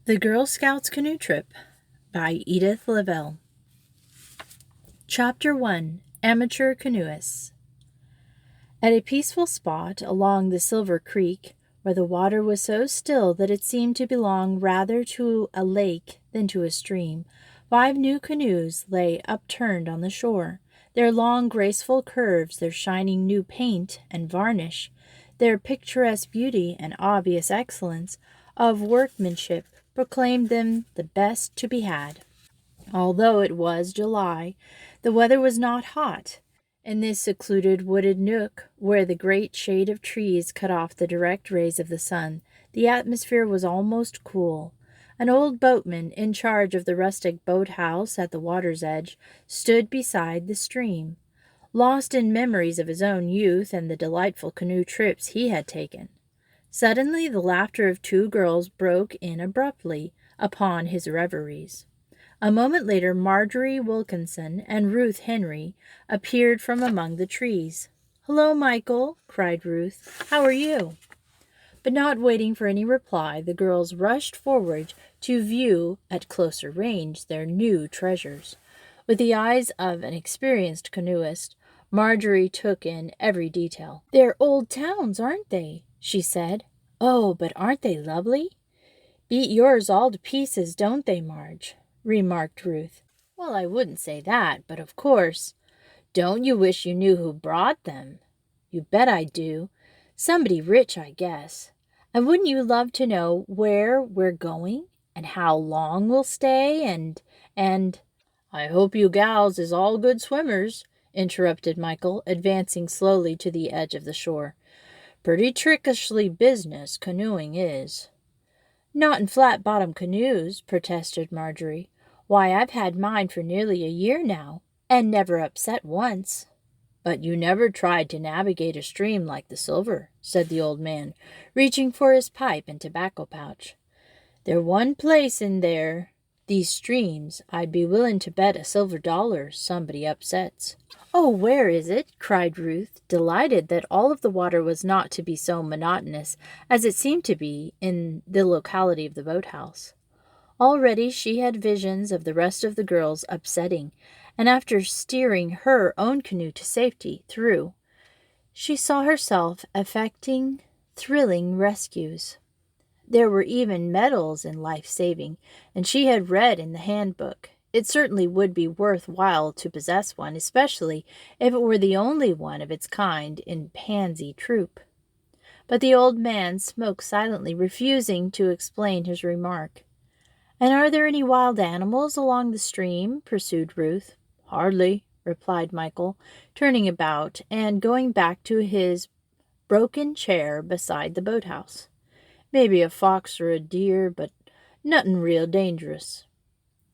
The Girl Scouts Canoe Trip by Edith Lavelle. Chapter 1. Amateur Canoeists. At a peaceful spot along the Silver Creek, where the water was so still that it seemed to belong rather to a lake than to a stream, 5 new canoes lay upturned on the shore, their long graceful curves, their shining new paint and varnish, their picturesque beauty and obvious excellence of workmanship proclaimed them the best to be had. Although it was July, the weather was not hot. In this secluded wooded nook, where the great shade of trees cut off the direct rays of the sun, the atmosphere was almost cool. An old boatman, in charge of the rustic boathouse at the water's edge, stood beside the stream, lost in memories of his own youth and the delightful canoe trips he had taken. Suddenly the laughter of 2 girls broke in abruptly upon his reveries. A moment later Marjorie Wilkinson and Ruth Henry appeared from among the trees. "Hello, Michael," cried Ruth. "How are you?" But not waiting for any reply, the girls rushed forward to view at closer range their new treasures. With the eyes of an experienced canoeist, Marjorie took in every detail. "They're old towns, aren't they?" she said. "Oh, but aren't they lovely?" "Beat yours all to pieces, don't they, Marge?" remarked Ruth. "Well, I wouldn't say that, but of course. Don't you wish you knew who brought them?" "You bet I do. Somebody rich, I guess. And wouldn't you love to know where we're going, and how long we'll stay, and "I hope you gals is all good swimmers," interrupted Michael, advancing slowly to the edge of the shore. "Pretty trickishly business canoeing is." "Not in flat-bottom canoes," protested Marjorie. "Why, I've had mine for nearly a year now, and never upset once." "But you never tried to navigate a stream like the Silver," said the old man, reaching for his pipe and tobacco pouch. "There's one place in these streams I'd be willing to bet a silver dollar somebody upsets." "Oh, where is it?" cried Ruth, delighted that all of the water was not to be so monotonous as it seemed to be in the locality of the boathouse. Already she had visions of the rest of the girls upsetting, and after steering her own canoe to safety through, she saw herself effecting thrilling rescues. There were even medals in life-saving, and she had read in the handbook. It certainly would be worth while to possess one, especially if it were the only one of its kind in Pansy Troop. But the old man smoked silently, refusing to explain his remark. "And are there any wild animals along the stream?" pursued Ruth. "Hardly," replied Michael, turning about and going back to his broken chair beside the boathouse. "Maybe a fox or a deer, but nothing real dangerous."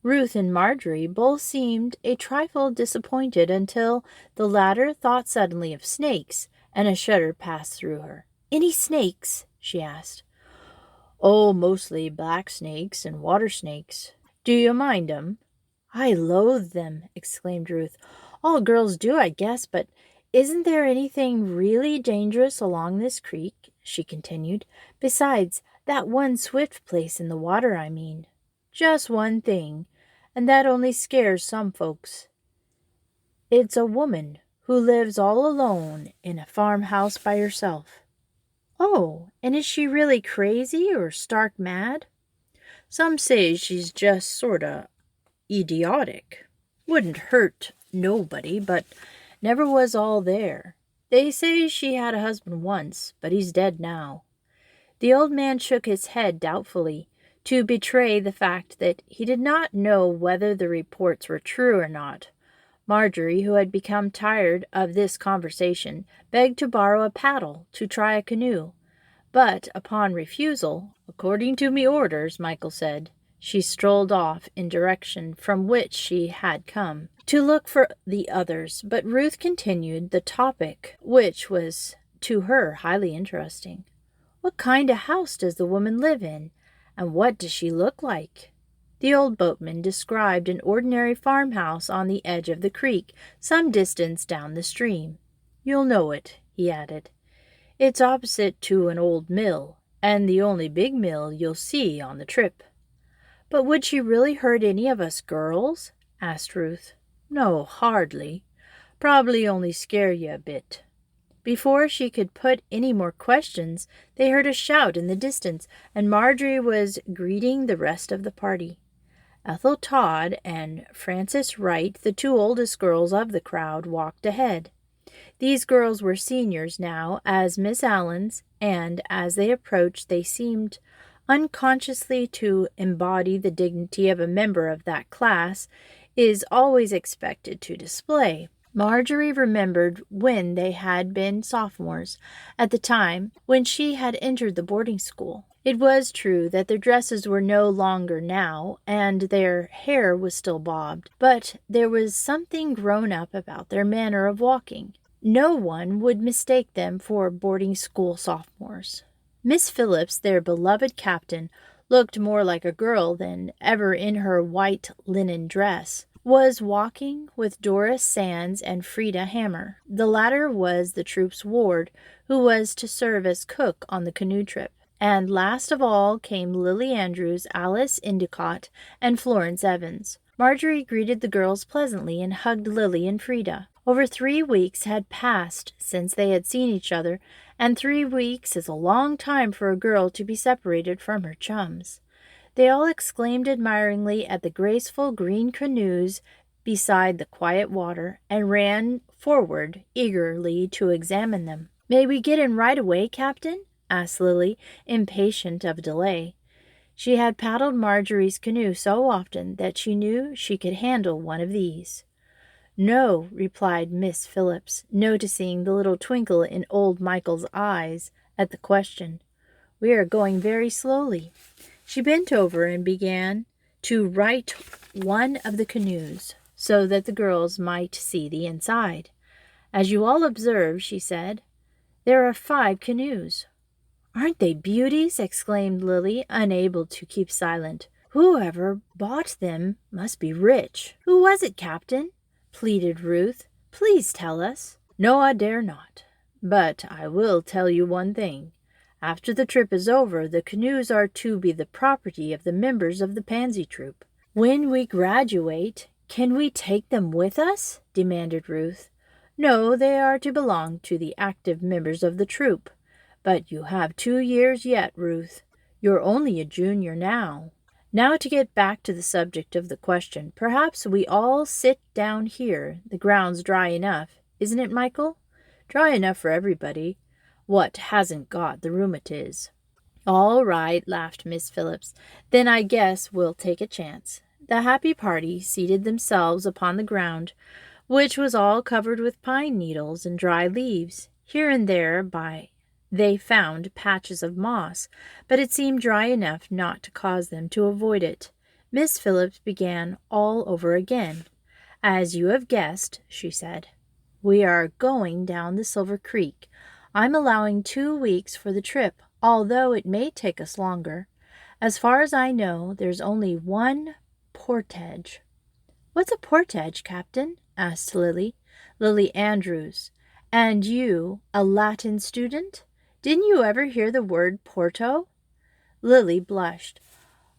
Ruth and Marjorie both seemed a trifle disappointed until the latter thought suddenly of snakes, and a shudder passed through her. "Any snakes?" she asked. "Oh, mostly black snakes and water snakes. Do you mind 'em?" "I loathe them," exclaimed Ruth. "All girls do, I guess, but isn't there anything really dangerous along this creek?" she continued. "Besides, that one swift place in the water, I mean." "Just one thing, and that only scares some folks. It's a woman who lives all alone in a farmhouse by herself." "Oh, and is she really crazy or stark mad?" "Some say she's just sorta idiotic. Wouldn't hurt nobody, but never was all there. They say she had a husband once, but he's dead now." The old man shook his head doubtfully, to betray the fact that he did not know whether the reports were true or not. Marjorie, who had become tired of this conversation, begged to borrow a paddle to try a canoe. But upon refusal, "According to me orders," Michael said, she strolled off in direction from which she had come, to look for the others. But Ruth continued the topic, which was to her highly interesting. "What kind of house does the woman live in, and what does she look like?" The old boatman described an ordinary farmhouse on the edge of the creek, some distance down the stream. "You'll know it," he added. "It's opposite to an old mill, and the only big mill you'll see on the trip." But would she really hurt any of us girls? Asked Ruth. No, hardly. Probably only scare you a bit. Before she could put any more questions, they heard a shout in the distance, and Marjorie was greeting the rest of the party. Ethel Todd and Frances Wright, the two oldest girls of the crowd, walked ahead. These girls were seniors now as Miss Allen's, and as they approached they seemed unconsciously to embody the dignity of a member of that class is always expected to display. Marjorie remembered when they had been sophomores, at the time when she had entered the boarding school. It was true that their dresses were no longer now, and their hair was still bobbed, but there was something grown up about their manner of walking. No one would mistake them for boarding school sophomores. Miss Phillips, their beloved captain, looked more like a girl than ever in her white linen dress, was walking with Doris Sands and Frida Hammer. The latter was the troop's ward, who was to serve as cook on the canoe trip. And last of all came Lily Andrews, Alice Endicott, and Florence Evans. Marjorie greeted the girls pleasantly and hugged Lily and Frida. Over 3 weeks had passed since they had seen each other, and 3 weeks is a long time for a girl to be separated from her chums. They all exclaimed admiringly at the graceful green canoes beside the quiet water, and ran forward eagerly to examine them. "May we get in right away, Captain?" asked Lily, impatient of delay. She had paddled Marjorie's canoe so often that she knew she could handle one of these. "No," replied Miss Phillips, noticing the little twinkle in old Michael's eyes at the question. "We are going very slowly." She bent over and began to right one of the canoes so that the girls might see the inside. "As you all observe," she said, "there are 5 canoes." "Aren't they beauties?" exclaimed Lily, unable to keep silent. "Whoever bought them must be rich." "Who was it, Captain?" pleaded Ruth. "Please tell us." "No, I dare not. But I will tell you one thing. After the trip is over, the canoes are to be the property of the members of the Pansy Troop. When we graduate, can we take them with us?" demanded Ruth. "No, they are to belong to the active members of the troop. But you have 2 years yet, Ruth. You're only a junior now. Now to get back to the subject of the question, perhaps we all sit down here. The ground's dry enough, isn't it, Michael? Dry enough for everybody. What hasn't got the rheumatiz." "All right," laughed Miss Phillips. "Then I guess we'll take a chance." The happy party seated themselves upon the ground, which was all covered with pine needles and dry leaves. Here and there they found patches of moss, but it seemed dry enough not to cause them to avoid it. Miss Phillips began all over again. "As you have guessed," she said, "we are going down the Silver Creek. I'm allowing 2 weeks for the trip, although it may take us longer. As far as I know, there's only one portage." "What's a portage, Captain?" asked Lily Andrews. "And you, a Latin student? Didn't you ever hear the word Porto?" Lily blushed.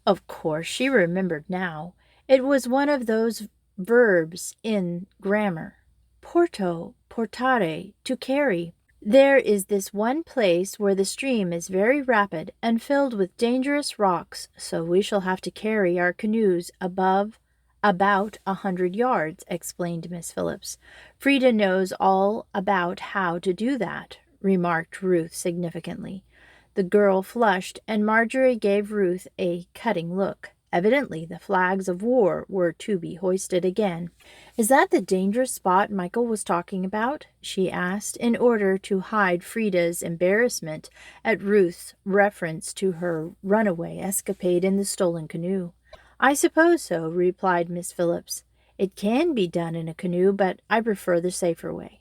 Of course, she remembered now. It was one of those verbs in grammar. Porto, portare, to carry. There is this one place where the stream is very rapid and filled with dangerous rocks, so we shall have to carry our canoes about 100 yards, explained Miss Phillips. "Frida knows all about how to do that," remarked Ruth significantly. The girl flushed, and Marjorie gave Ruth a cutting look. Evidently the flags of war were to be hoisted again. "Is that the dangerous spot Michael was talking about?" she asked, in order to hide Frida's embarrassment at Ruth's reference to her runaway escapade in the stolen canoe. "I suppose so," replied Miss Phillips. "It can be done in a canoe, but I prefer the safer way."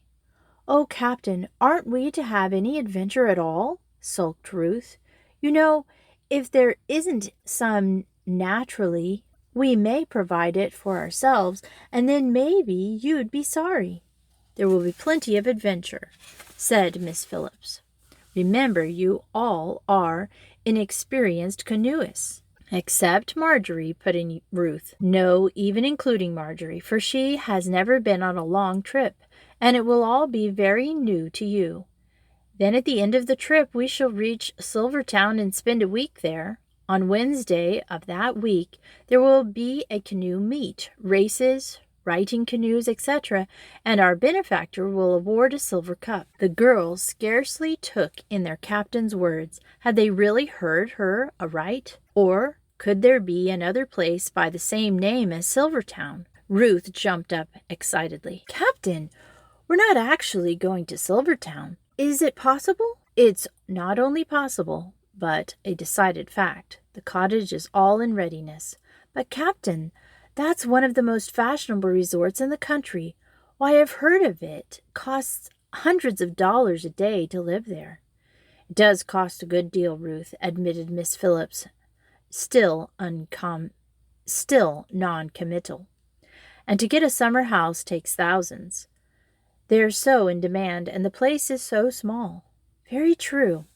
"Oh, Captain, aren't we to have any adventure at all?" sulked Ruth. "You know, if there isn't some naturally, we may provide it for ourselves, and then maybe you'd be sorry." "There will be plenty of adventure," said Miss Phillips. "Remember, you all are inexperienced canoeists, Except Marjorie, put in Ruth. No, even including Marjorie, for she has never been on a long trip, and it will all be very new to you. Then at the end of the trip we shall reach Silvertown and spend a week there. On Wednesday of that week there will be a canoe meet, races, writing canoes, etc., and our benefactor will award a silver cup. The girls scarcely took in their captain's words. Had they really heard her aright? Or could there be another place by the same name as Silvertown? Ruth jumped up excitedly. Captain, we're not actually going to Silvertown. Is it possible? It's not only possible, but a decided fact. The cottage is all in readiness. But, Captain, that's one of the most fashionable resorts in the country. Why, I've heard of it. It costs hundreds of dollars a day to live there. It does cost a good deal, Ruth, admitted Miss Phillips, still non-committal. And to get a summer house takes thousands. They're so in demand, and the place is so small. Very true.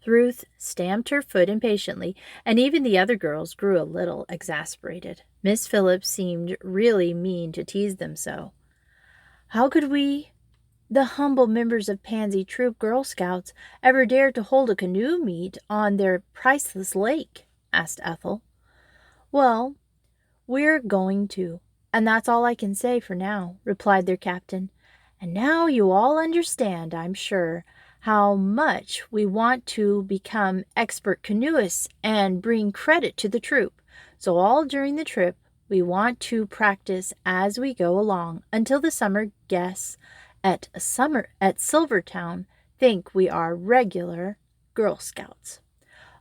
Ruth stamped her foot impatiently, and even the other girls grew a little exasperated. Miss Phillips seemed really mean to tease them so. How could we, the humble members of Pansy Troop Girl Scouts, ever dare to hold a canoe meet on their priceless lake? Asked Ethel. Well, we're going to, and that's all I can say for now, replied their captain. And now you all understand, I'm sure, how much we want to become expert canoeists and bring credit to the troop. So all during the trip, we want to practice as we go along until the summer guests at Silvertown think we are regular Girl Scouts.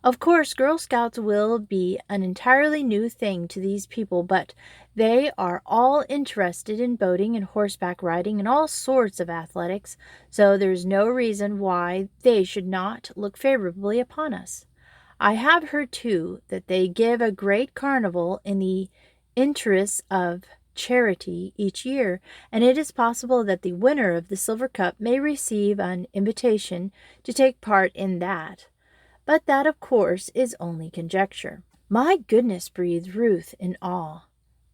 Of course, Girl Scouts will be an entirely new thing to these people, but they are all interested in boating and horseback riding and all sorts of athletics, so there's no reason why they should not look favorably upon us. I have heard, too, that they give a great carnival in the interests of charity each year, and it is possible that the winner of the Silver Cup may receive an invitation to take part in that. But that, of course, is only conjecture. My goodness, breathed Ruth in awe.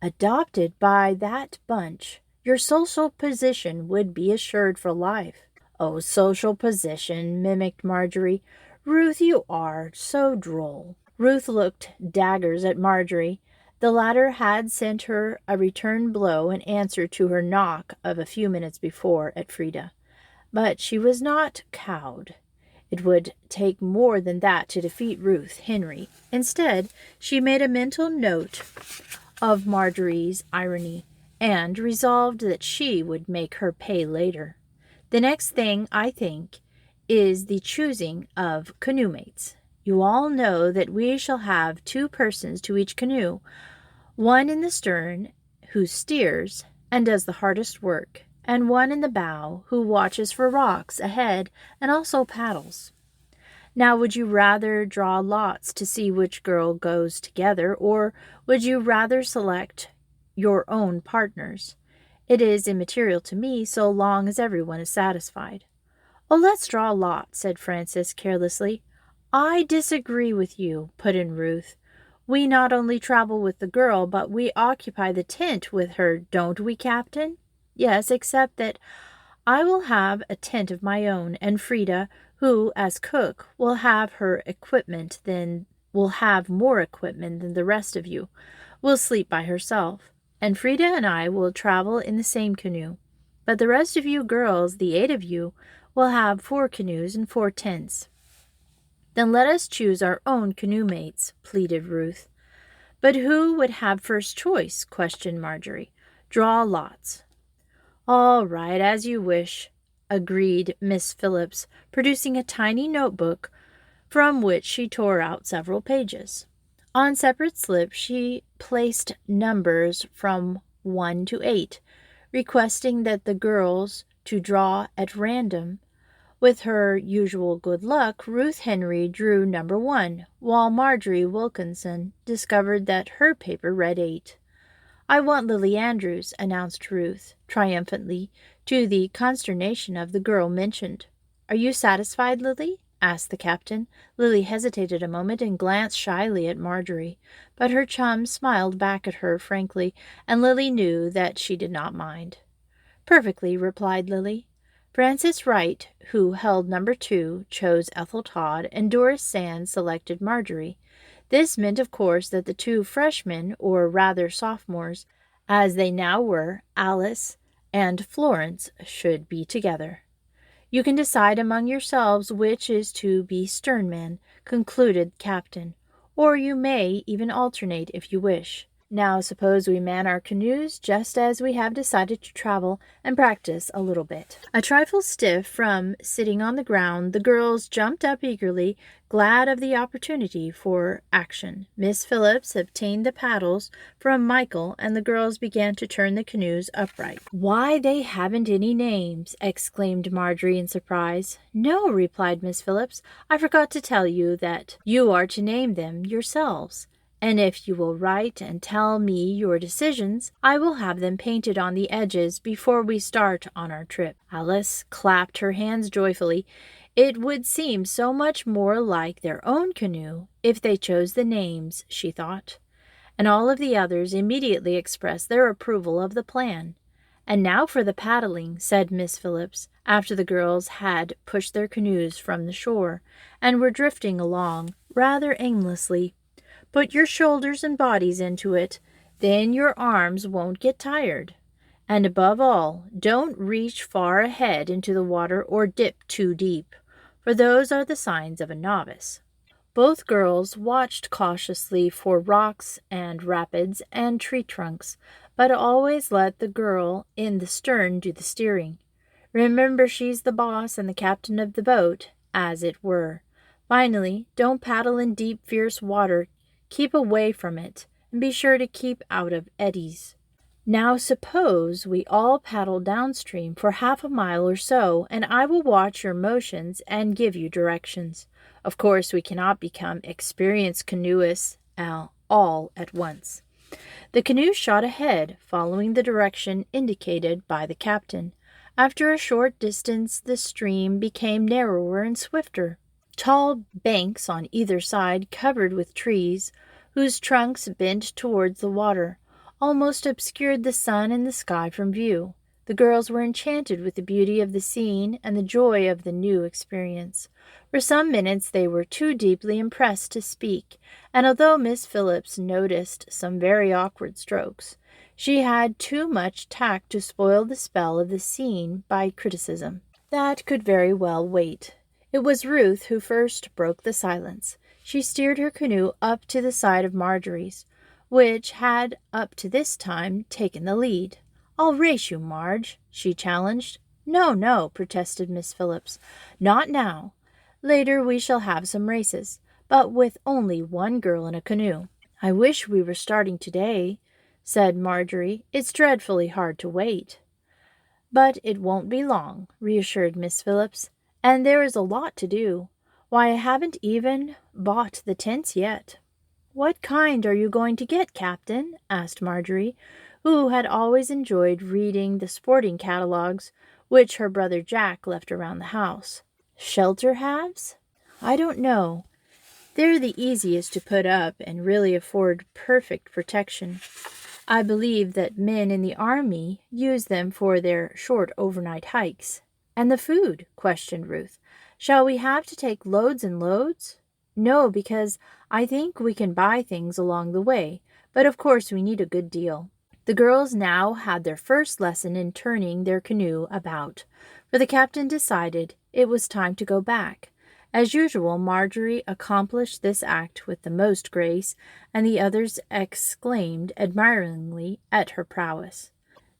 Adopted by that bunch, your social position would be assured for life. Oh, social position, mimicked Marjorie. Ruth, you are so droll. Ruth looked daggers at Marjorie. The latter had sent her a return blow in answer to her knock of a few minutes before at Frida. But she was not cowed. It would take more than that to defeat Ruth Henry. Instead, she made a mental note of Marjorie's irony and resolved that she would make her pay later. The next thing, I think, is the choosing of canoe mates. You all know that we shall have 2 persons to each canoe, one in the stern who steers and does the hardest work, and one in the bow who watches for rocks ahead and also paddles. Now, would you rather draw lots to see which girl goes together, or would you rather select your own partners? It is immaterial to me so long as everyone is satisfied. Oh, let's draw lots, said Frances carelessly. I disagree with you, put in Ruth. We not only travel with the girl, but we occupy the tent with her, don't we, Captain? Yes, except that I will have a tent of my own, and Frida, who, as cook, will have more equipment than the rest of you, will sleep by herself, and Frida and I will travel in the same canoe. But the rest of you girls, the 8 of you, will have 4 canoes and 4 tents. Then let us choose our own canoe mates, pleaded Ruth. But who would have first choice? Questioned Marjorie. Draw lots. All right, as you wish, agreed Miss Phillips, producing a tiny notebook from which she tore out several pages. On separate slips she placed numbers from 1 to 8, requesting that the girls to draw at random. With her usual good luck, Ruth Henry drew number 1, while Marjorie Wilkinson discovered that her paper read 8. I want Lily Andrews, announced Ruth, triumphantly, to the consternation of the girl mentioned. Are you satisfied, Lily? asked the captain. Lily hesitated a moment and glanced shyly at Marjorie, but her chum smiled back at her frankly, and Lily knew that she did not mind. Perfectly, replied Lily. Frances Wright, who held number 2, chose Ethel Todd, and Doris Sands selected Marjorie. This meant, of course, that the 2 freshmen, or rather sophomores, as they now were, Alice and Florence, should be together. You can decide among yourselves which is to be sternman, concluded the captain, or you may even alternate if you wish. Now suppose we man our canoes just as we have decided to travel and practice a little bit. A trifle stiff from sitting on the ground, the girls jumped up eagerly, glad of the opportunity for action. Miss Phillips obtained the paddles from Michael, and the girls began to turn the canoes upright. "Why, they haven't any names!" exclaimed Marjorie in surprise. "No," replied Miss Phillips. "I forgot to tell you that you are to name them yourselves. And if you will write and tell me your decisions, I will have them painted on the edges before we start on our trip." Alice clapped her hands joyfully. It would seem so much more like their own canoe if they chose the names, she thought. And all of the others immediately expressed their approval of the plan. "And now for the paddling," said Miss Phillips, after the girls had pushed their canoes from the shore and were drifting along rather aimlessly. "Put your shoulders and bodies into it, then your arms won't get tired. And above all, don't reach far ahead into the water or dip too deep, for those are the signs of a novice." Both girls watched cautiously for rocks and rapids and tree trunks, but always let the girl in the stern do the steering. Remember, she's the boss and the captain of the boat, as it were. Finally, don't paddle in deep, fierce water. Keep away from it, and be sure to keep out of eddies. Now suppose we all paddle downstream for half a mile or so, and I will watch your motions and give you directions. Of course, we cannot become experienced canoeists all at once. The canoe shot ahead, following the direction indicated by the captain. After a short distance, the stream became narrower and swifter. Tall banks on either side, covered with trees, whose trunks bent towards the water, almost obscured the sun and the sky from view. The girls were enchanted with the beauty of the scene and the joy of the new experience. For some minutes they were too deeply impressed to speak, and although Miss Phillips noticed some very awkward strokes, she had too much tact to spoil the spell of the scene by criticism. That could very well wait. It was Ruth who first broke the silence. She steered her canoe up to the side of Marjorie's, which had up to this time taken the lead. "I'll race you, Marge," she challenged. "No, no," protested Miss Phillips. "Not now. Later we shall have some races, but with only one girl in a canoe." "I wish we were starting today," said Marjorie. "It's dreadfully hard to wait." "But it won't be long," reassured Miss Phillips. "And there is a lot to do. Why, I haven't even bought the tents yet." "What kind are you going to get, Captain?" asked Marjorie, who had always enjoyed reading the sporting catalogues which her brother Jack left around the house. "Shelter halves? I don't know. They're the easiest to put up and really afford perfect protection. I believe that men in the army use them for their short overnight hikes." "And the food?" questioned Ruth. "Shall we have to take loads and loads?" "No, because I think we can buy things along the way, but of course we need a good deal." The girls now had their first lesson in turning their canoe about, for the captain decided it was time to go back. As usual, Marjorie accomplished this act with the most grace, and the others exclaimed admiringly at her prowess.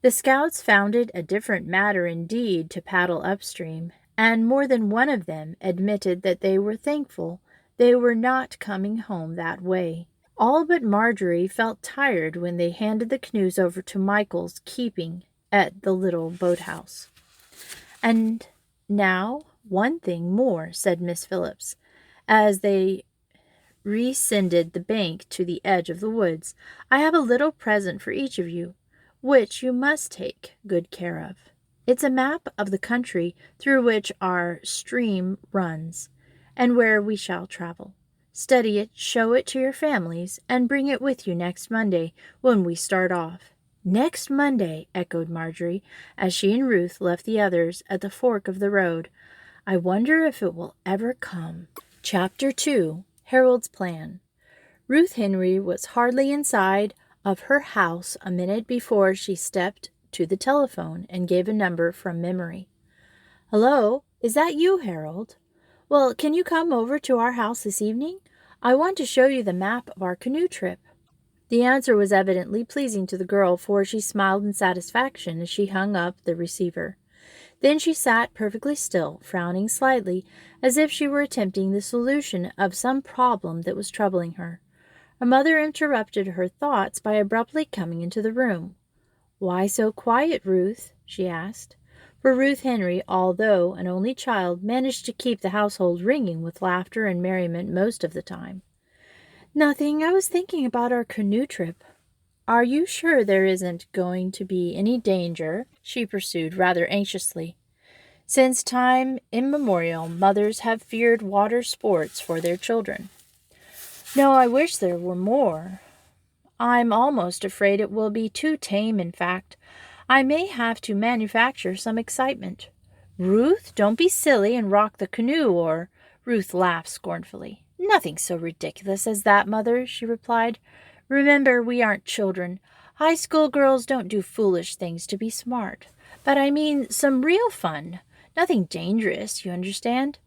The scouts found it a different matter indeed to paddle upstream, and more than one of them admitted that they were thankful they were not coming home that way. All but Marjorie felt tired when they handed the canoes over to Michael's keeping at the little boathouse. "And now, one thing more," said Miss Phillips, as they rescinded the bank to the edge of the woods. "I have a little present for each of you, which you must take good care of. It's a map of the country through which our stream runs, and where we shall travel. Study it, show it to your families, and bring it with you next Monday when we start off." "Next Monday," echoed Marjorie, as she and Ruth left the others at the fork of the road. "I wonder if it will ever come." Chapter 2. Harold's Plan. Ruth Henry was hardly inside of her house a minute before she stepped to the telephone and gave a number from memory. "Hello, is that you, Harold? Well, can you come over to our house this evening? I want to show you the map of our canoe trip." The answer was evidently pleasing to the girl, for she smiled in satisfaction as she hung up the receiver. Then she sat perfectly still, frowning slightly, as if she were attempting the solution of some problem that was troubling her. Her mother interrupted her thoughts by abruptly coming into the room. "Why so quiet, Ruth?" she asked. For Ruth Henry, although an only child, managed to keep the household ringing with laughter and merriment most of the time. "Nothing. I was thinking about our canoe trip." "Are you sure there isn't going to be any danger?" she pursued rather anxiously. "Since time immemorial, mothers have feared water sports for their children." "No, I wish there were more. I'm almost afraid it will be too tame, in fact. I may have to manufacture some excitement." "Ruth, don't be silly and rock the canoe, or—" Ruth laughed scornfully. "Nothing so ridiculous as that, Mother," she replied. "Remember, we aren't children. High school girls don't do foolish things to be smart. But I mean some real fun. Nothing dangerous, you understand?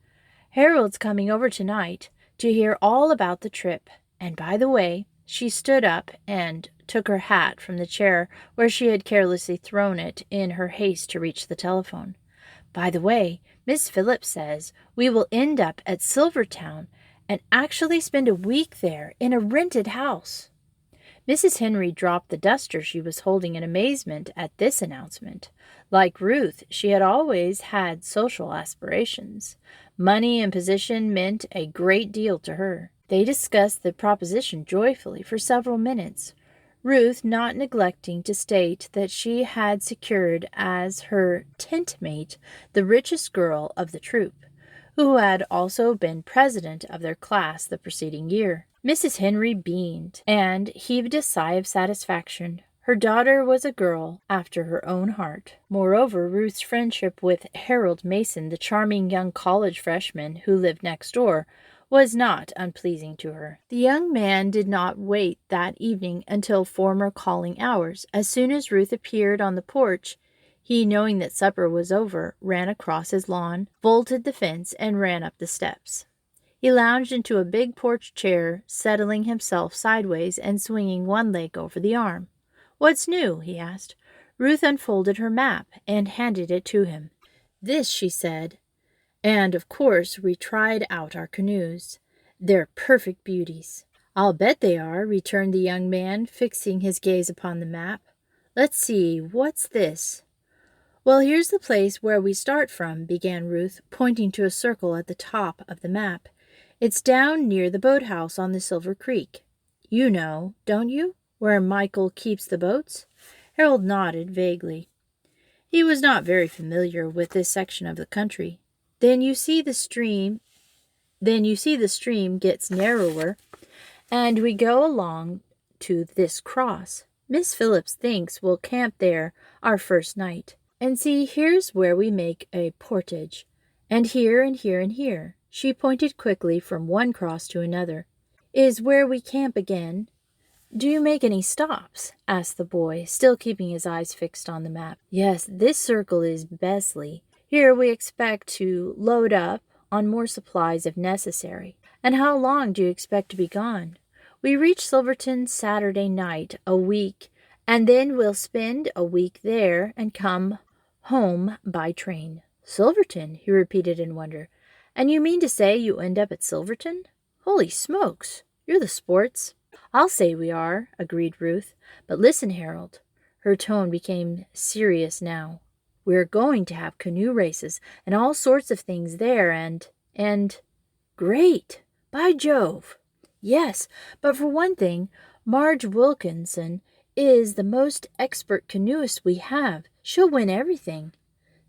Harold's coming over tonight to hear all about the trip. And by the way," she stood up and took her hat from the chair where she had carelessly thrown it in her haste to reach the telephone. "By the way, Miss Phillips says we will end up at Silvertown and actually spend a week there in a rented house." Mrs. Henry dropped the duster she was holding in amazement at this announcement. Like Ruth, she had always had social aspirations. Money and position meant a great deal to her. They discussed the proposition joyfully for several minutes, Ruth not neglecting to state that she had secured as her tent-mate the richest girl of the troop, who had also been president of their class the preceding year. Mrs. Henry beamed and heaved a sigh of satisfaction. Her daughter was a girl after her own heart. Moreover, Ruth's friendship with Harold Mason, the charming young college freshman who lived next door, was not unpleasing to her. The young man did not wait that evening until former calling hours. As soon as Ruth appeared on the porch, he, knowing that supper was over, ran across his lawn, vaulted the fence, and ran up the steps. He lounged into a big porch chair, settling himself sideways and swinging one leg over the arm. "What's new?" he asked. Ruth unfolded her map and handed it to him. "This," she said, "and, of course, we tried out our canoes. They're perfect beauties." "I'll bet they are," returned the young man, fixing his gaze upon the map. "Let's see, what's this?" "Well, here's the place where we start from," began Ruth, pointing to a circle at the top of the map. "It's down near the boathouse on the Silver Creek. You know, don't you, where Michael keeps the boats?" Harold nodded vaguely. He was not very familiar with this section of the country. Then you see the stream gets narrower, and we go along to this cross. Miss Phillips thinks we'll camp there our first night. And see, here's where we make a portage. And here, and here, and here," she pointed quickly from one cross to another, "is where we camp again." "Do you make any stops?" asked the boy, still keeping his eyes fixed on the map. "Yes, this circle is Besley. Here we expect to load up on more supplies if necessary." "And how long do you expect to be gone?" "We reach Silverton Saturday night, a week, and then we'll spend a week there and come home by train." "Silverton?" he repeated in wonder. "And you mean to say you end up at Silverton? Holy smokes, you're the sports." "I'll say we are," agreed Ruth. "But listen, Harold." Her tone became serious now. "We're going to have canoe races and all sorts of things there, and... Great! By Jove! Yes, but for one thing, Marge Wilkinson is the most expert canoeist we have. She'll win everything."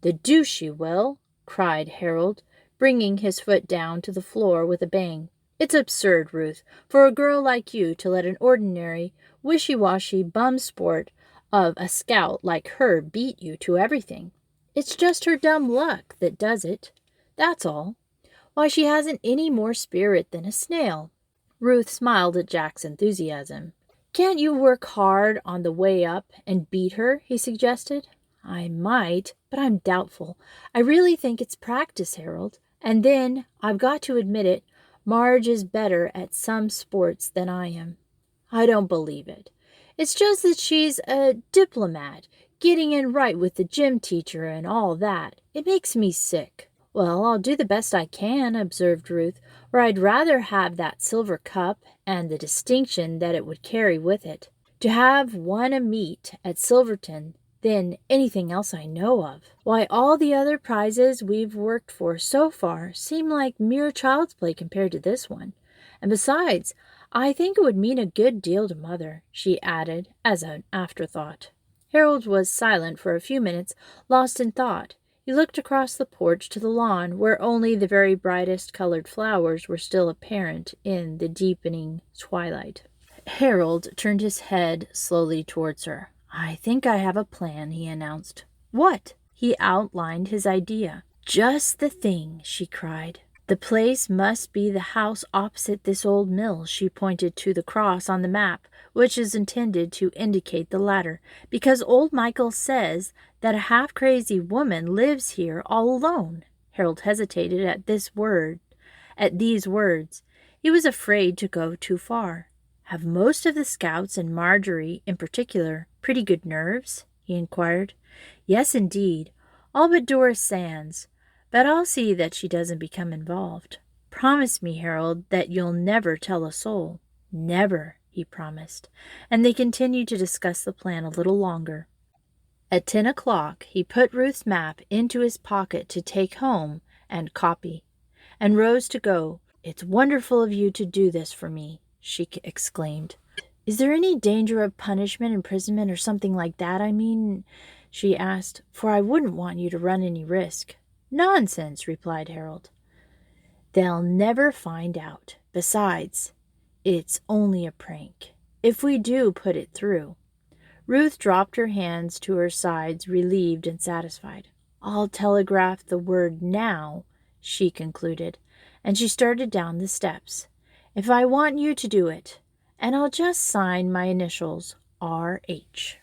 "The deuce she will!" cried Harold, bringing his foot down to the floor with a bang. "It's absurd, Ruth, for a girl like you to let an ordinary, wishy-washy bum sport of a scout like her beat you to everything. It's just her dumb luck that does it. That's all. Why, she hasn't any more spirit than a snail." Ruth smiled at Jack's enthusiasm. "Can't you work hard on the way up and beat her?" he suggested. "I might, but I'm doubtful. I really think it's practice, Harold. And then, I've got to admit it, Marge is better at some sports than I am." "I don't believe it. It's just that she's a diplomat, getting in right with the gym teacher and all that. It makes me sick." "Well, I'll do the best I can," observed Ruth, "or I'd rather have that silver cup and the distinction that it would carry with it. To have won a meet at Silverton than anything else I know of. Why, all the other prizes we've worked for so far seem like mere child's play compared to this one. And besides, I think it would mean a good deal to Mother," she added as an afterthought. Harold was silent for a few minutes, lost in thought. He looked across the porch to the lawn, where only the very brightest colored flowers were still apparent in the deepening twilight. Harold turned his head slowly towards her. "I think I have a plan," he announced. "What?" He outlined his idea. "Just the thing," she cried. "The place must be the house opposite this old mill." She pointed to the cross on the map, which is intended to indicate the latter, "because old Michael says that a half-crazy woman lives here all alone." Harold hesitated at these words. He was afraid to go too far. "Have most of the scouts, and Marjorie in particular, pretty good nerves?" he inquired. "Yes, indeed. All but Doris Sands. But I'll see that she doesn't become involved. Promise me, Harold, that you'll never tell a soul." "Never," he promised, and they continued to discuss the plan a little longer. At 10 o'clock, he put Ruth's map into his pocket to take home and copy, and rose to go. "It's wonderful of you to do this for me," she exclaimed. "Is there any danger of punishment, imprisonment, or something like that, I mean?" she asked, "for I wouldn't want you to run any risk." "Nonsense," replied Harold. "They'll never find out. Besides, it's only a prank, if we do put it through." Ruth dropped her hands to her sides, relieved and satisfied. "I'll telegraph the word now," she concluded, and she started down the steps. "If I want you to do it, and I'll just sign my initials, R.H."